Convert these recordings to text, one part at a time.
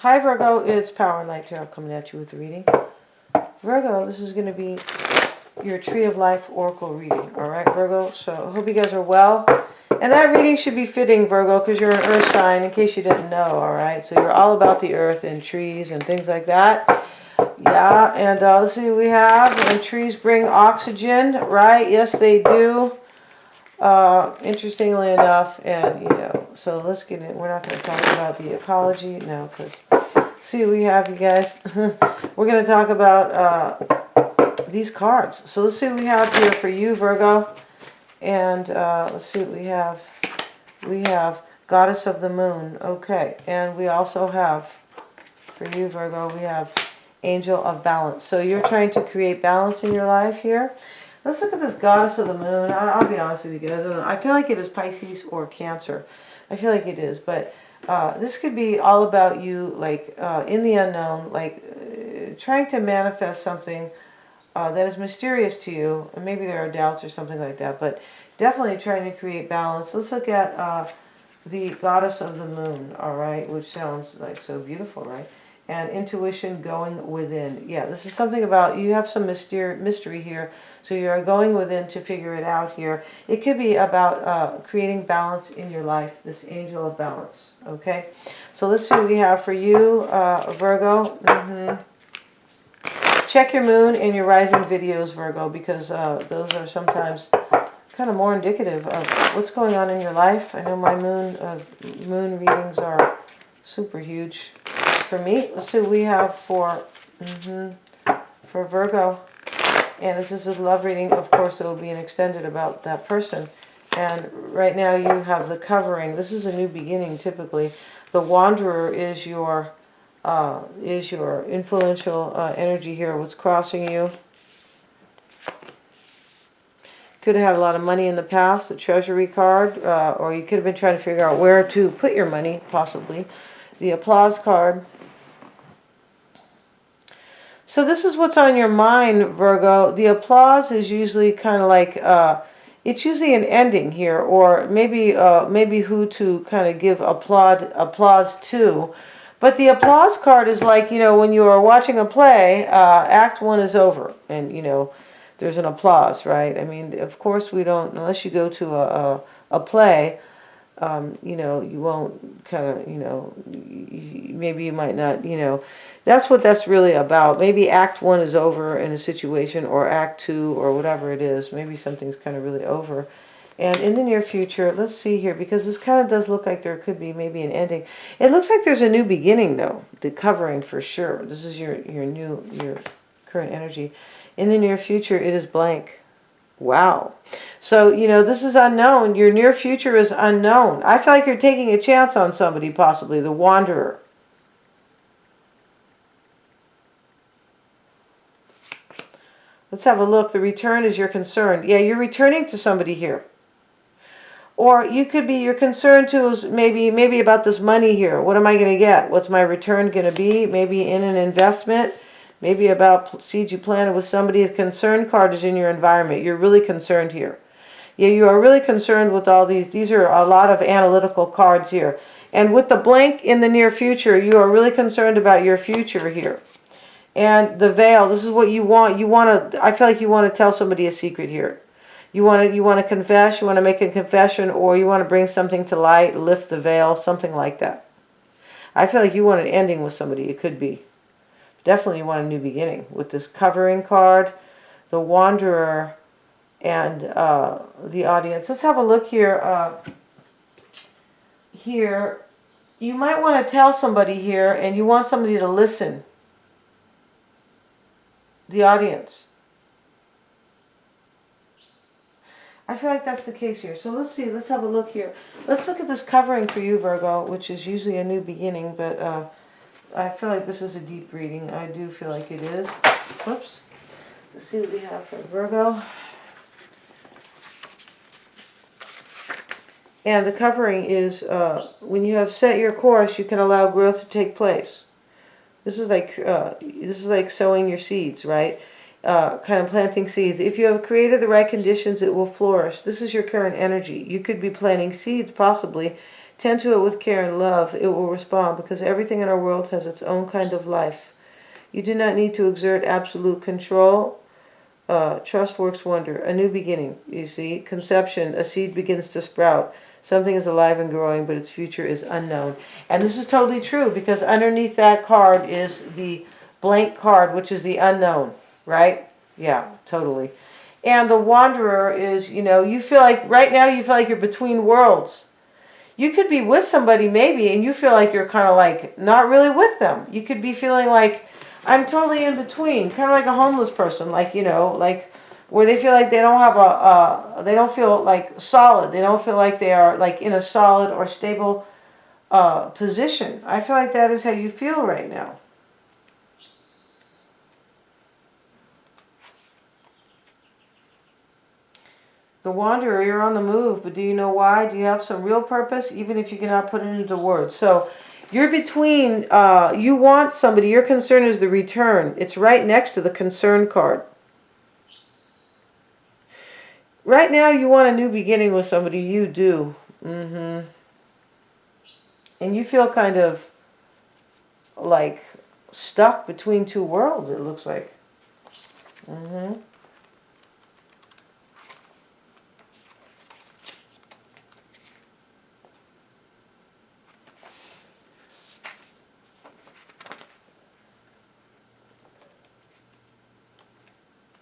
Hi Virgo, it's Power and Light Tarot coming at you with a reading. Virgo, this is going to be your Tree of Life Oracle reading. Alright Virgo, so I hope you guys are well. And that reading should be fitting, Virgo, because you're an earth sign, in case you didn't know, alright? So you're all about the earth and trees and things like that. Yeah, and let's see what we have. And trees bring oxygen, right? Yes, they do. Interestingly enough, and so let's get in. We're not going to talk about the ecology, no, because see what we have, you guys. We're going to talk about these cards. So let's see what we have here for you, Virgo. And let's see what we have. We have Goddess of the Moon. Okay, and we also have, for you, Virgo, we have Angel of Balance. So you're trying to create balance in your life here. Let's look at this Goddess of the Moon. I'll be honest with you guys. I feel like it is Pisces or Cancer. I feel like it is. But this could be all about you, like in the unknown, like trying to manifest something that is mysterious to you. And maybe there are doubts or something like that. But definitely trying to create balance. Let's look at the Goddess of the Moon, all right? Which sounds like so beautiful, right? And intuition going within. Yeah, this is something about, you have some mystery here. So you're going within to figure it out here. It could be about creating balance in your life, this Angel of Balance, okay? So let's see what we have for you, Virgo. Check your moon and your rising videos, Virgo, because those are sometimes kind of more indicative of what's going on in your life. I know my moon readings are super huge for me. Let's see what we have for Virgo. And this is a love reading. Of course, it will be an extended about that person. And right now you have the covering. This is a new beginning, typically. The Wanderer is your influential energy here. What's crossing you? Could have had a lot of money in the past, the Treasury card, or you could have been trying to figure out where to put your money, possibly. The Applause card. So this is what's on your mind, Virgo. The applause is usually kind of like, it's usually an ending here, or maybe who to kind of give applause to. But the applause card is like, when you are watching a play, act one is over, and, there's an applause, right? I mean, of course we don't, unless you go to a play, you won't kind of, maybe you might not, that's what that's really about. Maybe act one is over in a situation, or act two, or whatever it is. Maybe something's kind of really over. And in the near future, let's see here, because this kind of does look like there could be maybe an ending. It looks like there's a new beginning, though, the covering for sure. This is your current energy. In the near future, it is blank. Wow. So, this is unknown. Your near future is unknown. I feel like you're taking a chance on somebody, possibly, the Wanderer. Let's have a look. The return is your concern. Yeah, you're returning to somebody here. Or you could be, your concern too is maybe about this money here. What am I going to get? What's my return going to be? Maybe in an investment. Maybe about seeds you planted with somebody. A concern card is in your environment. You're really concerned here. Yeah, you are really concerned with all these. These are a lot of analytical cards here. And with the blank in the near future, you are really concerned about your future here. And the veil, this is what you want. I feel like you want to tell somebody a secret here. You want to confess, you want to make a confession, or you want to bring something to light, lift the veil, something like that. I feel like you want an ending with somebody. It could be. Definitely you want a new beginning with this covering card, the Wanderer, and the Audience. Let's have a look here. Here, you might want to tell somebody here, and you want somebody to listen. The Audience. I feel like that's the case here. So let's see. Let's have a look here. Let's look at this covering for you, Virgo, which is usually a new beginning, but I feel like this is a deep reading. I do feel like it is. Whoops. Let's see what we have for Virgo. And the covering is, when you have set your course, you can allow growth to take place. This is like sowing your seeds, right? Kind of planting seeds. If you have created the right conditions, it will flourish. This is your current energy. You could be planting seeds, possibly, Tend to it with care and love. It will respond because everything in our world has its own kind of life. You do not need to exert absolute control. Trust works wonder. A new beginning, you see. Conception, a seed begins to sprout. Something is alive and growing, but its future is unknown. And this is totally true because underneath that card is the blank card, which is the unknown, right? Yeah, totally. And the wanderer is, you feel like, right now you feel like you're between worlds. You could be with somebody maybe and you feel like you're kind of like not really with them. You could be feeling like, I'm totally in between, kind of like a homeless person, like, like where they feel like they don't have they don't feel like solid. They don't feel like they are like in a solid or stable position. I feel like that is how you feel right now. The wanderer, you're on the move, but do you know why? Do you have some real purpose, even if you cannot put it into words? So you're between, you want somebody, your concern is the return. It's right next to the concern card. Right now you want a new beginning with somebody, you do. And you feel kind of like stuck between two worlds, it looks like.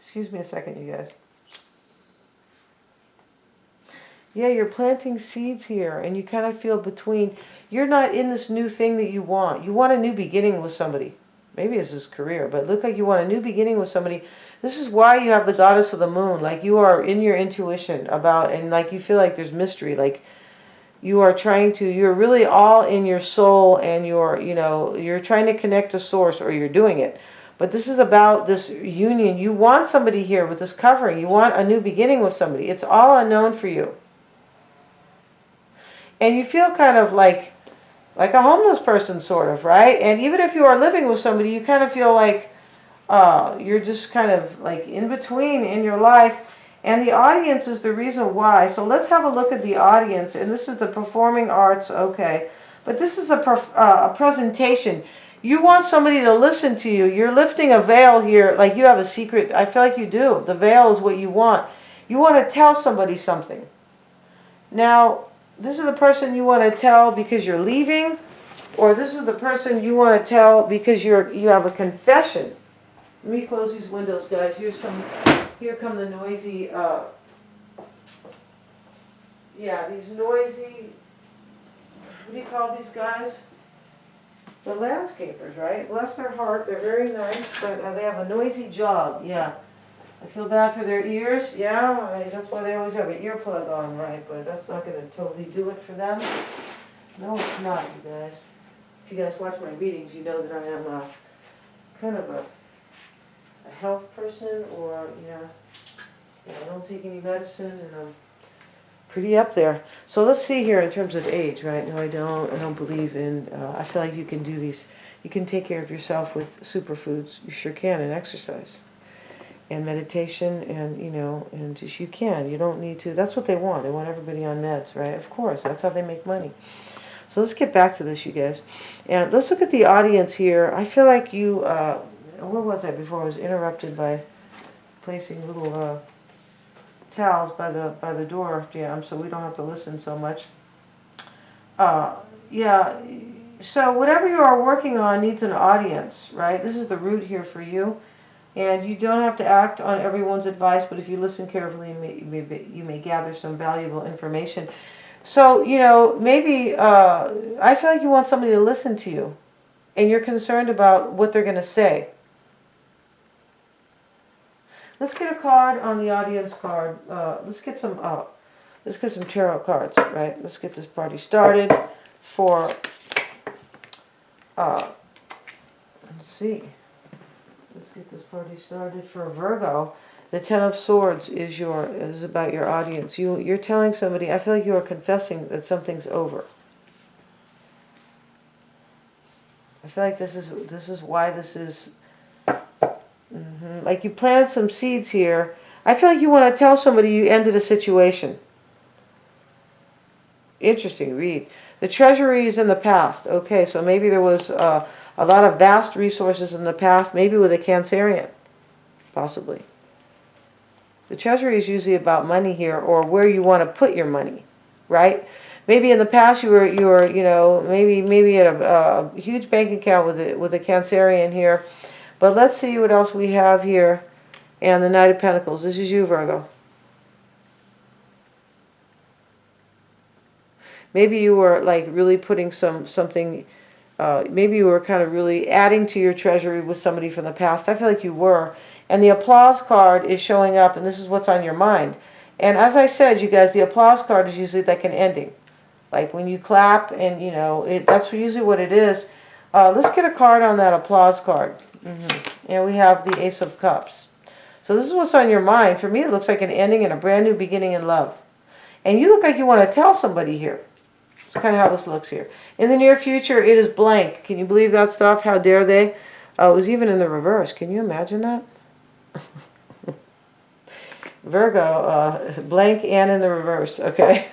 Excuse me a second, you guys. Yeah, you're planting seeds here, and you kind of feel between. You're not in this new thing that you want. You want a new beginning with somebody. Maybe it's his career, but it looks like you want a new beginning with somebody. This is why you have the goddess of the moon. Like you are in your intuition about, and like you feel like there's mystery. Like you are trying to, you're really all in your soul, and you're trying to connect to source, or you're doing it. But this is about this union. You want somebody here with this covering. You want a new beginning with somebody. It's all unknown for you. And you feel kind of like a homeless person, sort of, right? And even if you are living with somebody, you kind of feel like you're just kind of like in between in your life. And the audience is the reason why. So let's have a look at the audience. And this is the performing arts, okay. But this is a presentation. You want somebody to listen to you. You're lifting a veil here, like you have a secret. I feel like you do. The veil is what you want. You want to tell somebody something. Now, this is the person you want to tell because you're leaving, or this is the person you want to tell because you have a confession. Let me close these windows, guys. Here come the noisy, these noisy, what do you call these guys? The landscapers, right? Bless their heart, they're very nice, but they have a noisy job, yeah. I feel bad for their ears, yeah, that's why they always have an earplug on, right? But that's not going to totally do it for them. No, it's not, you guys. If you guys watch my readings, you know that I am kind of a health person, or, I don't take any medicine, and I'm pretty up there. So let's see here in terms of age, right? No, I don't believe in, I feel like you can do these, you can take care of yourself with superfoods. You sure can, and exercise. And meditation, and, and just you can. You don't need to. That's what they want. They want everybody on meds, right? Of course, that's how they make money. So let's get back to this, you guys. And let's look at the audience here. I feel like you, where was I before? I was interrupted by placing little towels by the door jam, so we don't have to listen so much. So whatever you are working on needs an audience, right? This is the root here for you. And you don't have to act on everyone's advice, but if you listen carefully, you may gather some valuable information. So, maybe I feel like you want somebody to listen to you, and you're concerned about what they're going to say. Let's get a card on the audience card. Let's get some tarot cards, right? Let's get this party started for, let's see. Let's get this party started for Virgo. The Ten of Swords is about your audience. You're telling somebody, I feel like you are confessing that something's over. I feel like this is why this is, like you planted some seeds here. I feel like you want to tell somebody you ended a situation. Interesting read. The treasury is in the past. Okay, so maybe there was a lot of vast resources in the past, maybe with a Cancerian, possibly. The treasury is usually about money here, or where you want to put your money, right? Maybe in the past you were you know, maybe at a huge bank account with a Cancerian here. But let's see what else we have here. And the Knight of Pentacles. This is you, Virgo. Maybe you were like really putting something. Maybe you were kind of really adding to your treasury with somebody from the past. I feel like you were. And the applause card is showing up, and this is what's on your mind. And as I said, you guys, the applause card is usually like an ending. Like when you clap, and you know, that's usually what it is. Let's get a card on that applause card. And we have the Ace of Cups. So this is what's on your mind. For me, it looks like an ending and a brand new beginning in love. And you look like you want to tell somebody here. It's kind of how this looks here. In the near future, it is blank. Can you believe that stuff? How dare they? It was even in the reverse. Can you imagine that? Virgo, blank and in the reverse, okay?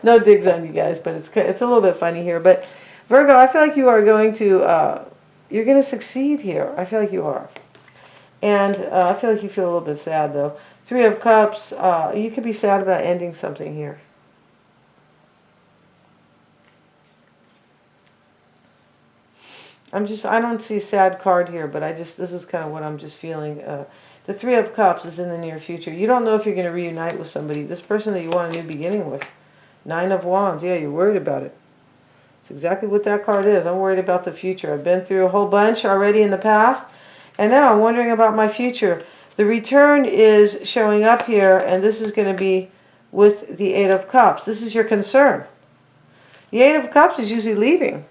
No digs on you guys, but it's a little bit funny here. But Virgo, I feel like you are going to, you're going to succeed here. I feel like you are. And I feel like you feel a little bit sad, though. Three of Cups, you could be sad about ending something here. I don't see a sad card here, but this is kind of what I'm just feeling. The Three of Cups is in the near future. You don't know if you're going to reunite with somebody. This person that you want a new beginning with. Nine of Wands. Yeah, you're worried about it. It's exactly what that card is. I'm worried about the future. I've been through a whole bunch already in the past, and now I'm wondering about my future. The return is showing up here, and this is going to be with the Eight of Cups. This is your concern. The Eight of Cups is usually leaving.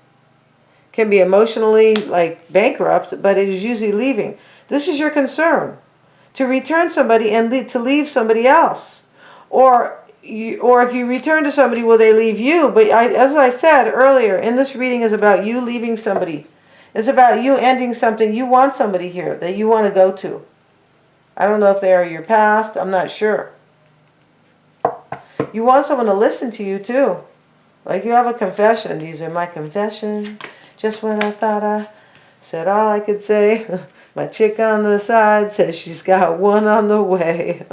Can be emotionally like bankrupt, but it is usually leaving. This is your concern. To return somebody and to leave somebody else. Or if you return to somebody, will they leave you? But as I said earlier, in this reading is about you leaving somebody. It's about you ending something. You want somebody here that you want to go to. I don't know if they are your past. I'm not sure. You want someone to listen to you too. Like you have a confession. These are my confession. Just when I thought I said all I could say. My chick on the side says she's got one on the way.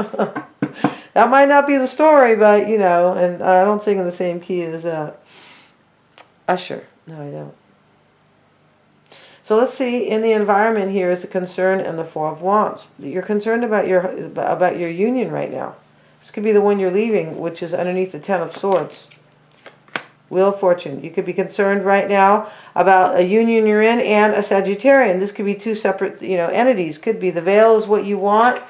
That might not be the story, but you know, and I don't sing in the same key as Usher. No, I don't. So let's see, in the environment here is the concern and the Four of Wands. You're concerned about your union right now. This could be the one you're leaving, which is underneath the Ten of Swords. Wheel of Fortune. You could be concerned right now about a union you're in and a Sagittarian. This could be two separate, entities. Could be the veil is what you want,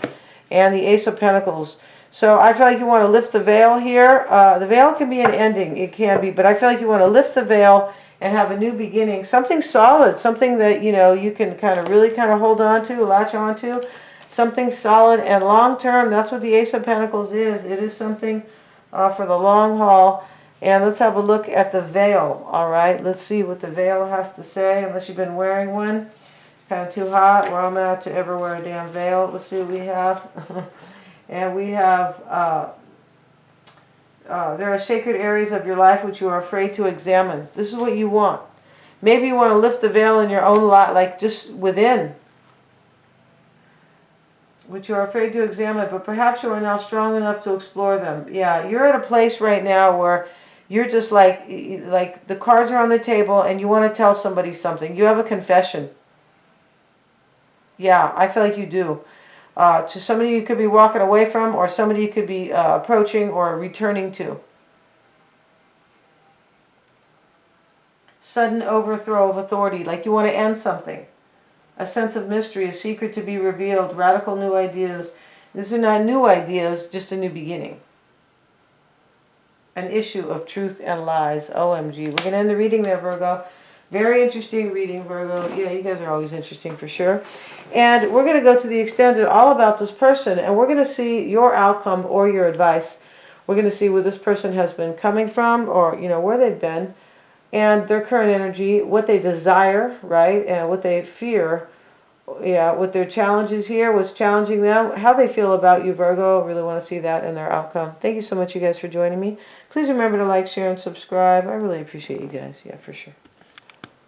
and the Ace of Pentacles. So I feel like you want to lift the veil here. The veil can be an ending. It can be, but I feel like you want to lift the veil and have a new beginning. Something solid, something that, you can really hold on to, latch on to. Something solid and long term. That's what the Ace of Pentacles is. It is something for the long haul. And let's have a look at the veil, all right? Let's see what the veil has to say, unless you've been wearing one. Kind of too hot, where I'm at to ever wear a damn veil. Let's see what we have. And we have, there are sacred areas of your life which you are afraid to examine. This is what you want. Maybe you want to lift the veil in your own life, like just within, which you are afraid to examine, but perhaps you are now strong enough to explore them. Yeah, you're at a place right now where you're just like the cards are on the table and you want to tell somebody something. You have a confession. Yeah, I feel like you do. To somebody you could be walking away from, or somebody you could be approaching or returning to. Sudden overthrow of authority, like you want to end something. A sense of mystery, a secret to be revealed, radical new ideas. These are not new ideas, just a new beginning. An issue of truth and lies. OMG. We're going to end the reading there, Virgo. Very interesting reading, Virgo. Yeah, you guys are always interesting for sure. And we're going to go to the extended all about this person, and we're going to see your outcome or your advice. We're going to see where this person has been coming from, or, where they've been, and their current energy, what they desire, right, and what they fear, yeah, with their challenges here, what's challenging them, how they feel about you, Virgo. I really want to see that in their outcome. Thank you so much, you guys, for joining me. Please remember to like, share, and subscribe. I really appreciate you guys. Yeah, for sure.